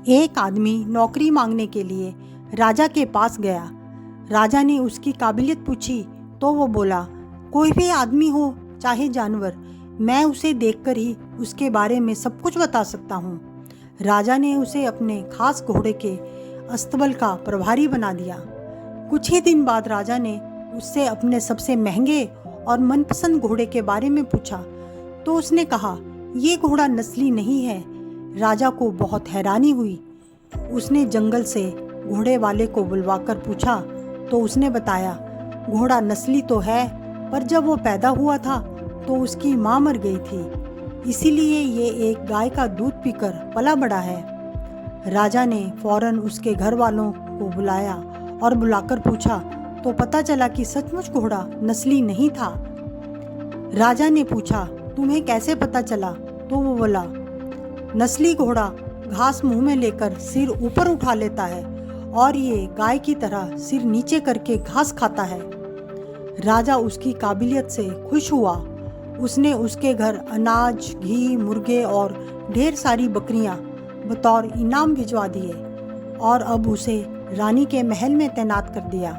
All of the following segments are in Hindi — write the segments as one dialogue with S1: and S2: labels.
S1: एक आदमी नौकरी मांगने के लिए राजा के पास गया। राजा ने उसकी काबिलियत पूछी तो वो बोला, कोई भी आदमी हो चाहे जानवर, मैं उसे देखकर ही उसके बारे में सब कुछ बता सकता हूँ। राजा ने उसे अपने खास घोड़े के अस्तबल का प्रभारी बना दिया। कुछ ही दिन बाद राजा ने उससे अपने सबसे महंगे और मनपसंद घोड़े के बारे में पूछा तो उसने कहा, ये घोड़ा नस्ली नहीं है। राजा को बहुत हैरानी हुई। उसने जंगल से घोड़े वाले को बुलवाकर पूछा तो उसने बताया, घोड़ा नस्ली तो है, पर जब वो पैदा हुआ था तो उसकी माँ मर गई थी, इसीलिए ये एक गाय का दूध पीकर पला बड़ा है। राजा ने फौरन उसके घर वालों को बुलाया और बुलाकर पूछा तो पता चला कि सचमुच घोड़ा नस्ली नहीं था। राजा ने पूछा, तुम्हें कैसे पता चला? तो वो बोला, नस्ली घोड़ा घास मुंह में लेकर सिर ऊपर उठा लेता है और ये गाय की तरह सिर नीचे करके घास खाता है। राजा उसकी काबिलियत से खुश हुआ। उसने उसके घर अनाज, घी, मुर्गे और ढेर सारी बकरियां बतौर इनाम भिजवा दिए और अब उसे रानी के महल में तैनात कर दिया।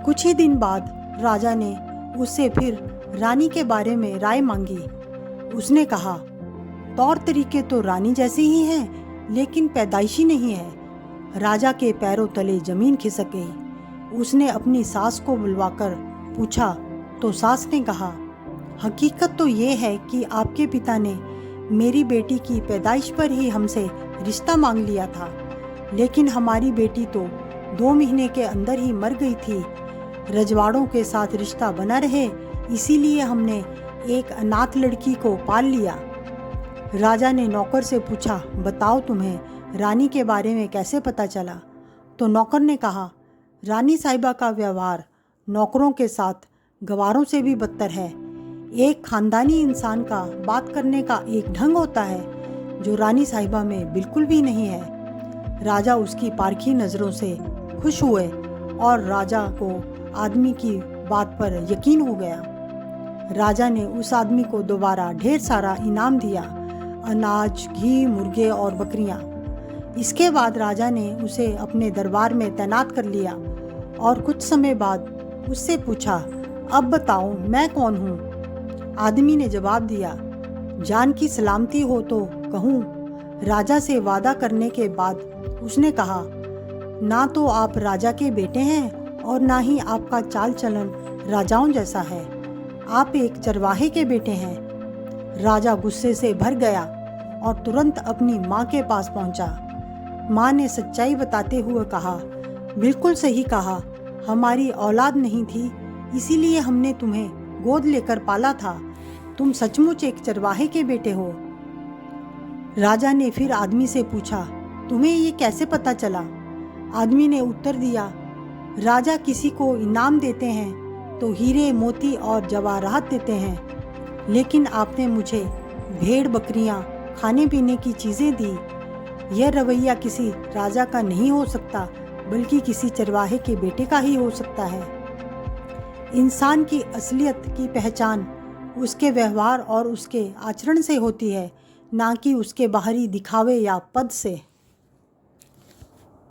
S1: कुछ ही दिन बाद राजा ने उससे फिर रानी के बारे में राय मांगी। उसने कहा, तौर तरीके तो रानी जैसे ही हैं, लेकिन पैदाइशी नहीं है। राजा के पैरों तले जमीन खिसक गई। उसने अपनी सास को बुलवाकर पूछा तो सास ने कहा, हकीकत तो ये है कि आपके पिता ने मेरी बेटी की पैदाइश पर ही हमसे रिश्ता मांग लिया था, लेकिन हमारी बेटी तो 2 महीने के अंदर ही मर गई थी। रजवाड़ों के साथ रिश्ता बना रहे, इसीलिए हमने एक अनाथ लड़की को पाल लिया। राजा ने नौकर से पूछा, बताओ तुम्हें रानी के बारे में कैसे पता चला? तो नौकर ने कहा, रानी साहिबा का व्यवहार नौकरों के साथ गवारों से भी बदतर है। एक खानदानी इंसान का बात करने का एक ढंग होता है जो रानी साहिबा में बिल्कुल भी नहीं है। राजा उसकी पारखी नज़रों से खुश हुए और राजा को आदमी की बात पर यकीन हो गया। राजा ने उस आदमी को दोबारा ढेर सारा इनाम दिया, अनाज, घी, मुर्गे और बकरियां। इसके बाद राजा ने उसे अपने दरबार में तैनात कर लिया और कुछ समय बाद उससे पूछा, अब बताओ मैं कौन हूँ? आदमी ने जवाब दिया, जान की सलामती हो तो कहूँ। राजा से वादा करने के बाद उसने कहा, ना तो आप राजा के बेटे हैं और ना ही आपका चाल चलन राजाओं जैसा है। आप एक चरवाहे के बेटे हैं। राजा गुस्से से भर गया और तुरंत अपनी माँ के पास पहुंचा। माँ ने सच्चाई बताते हुए कहा, बिल्कुल सही कहा, हमारी औलाद नहीं थी, इसीलिए हमने तुम्हें गोद लेकर पाला था। तुम सचमुच एक चरवाहे के बेटे हो। राजा ने फिर आदमी से पूछा, तुम्हें ये कैसे पता चला? आदमी ने उत्तर दिया, राजा किसी को इनाम देते हैं तो हीरे, मोती और जवाहरात देते हैं, लेकिन आपने मुझे भेड़, बकरियां, खाने पीने की चीज़ें दी। यह रवैया किसी राजा का नहीं हो सकता, बल्कि किसी चरवाहे के बेटे का ही हो सकता है। इंसान की असलियत की पहचान उसके व्यवहार और उसके आचरण से होती है, ना कि उसके बाहरी दिखावे या पद से।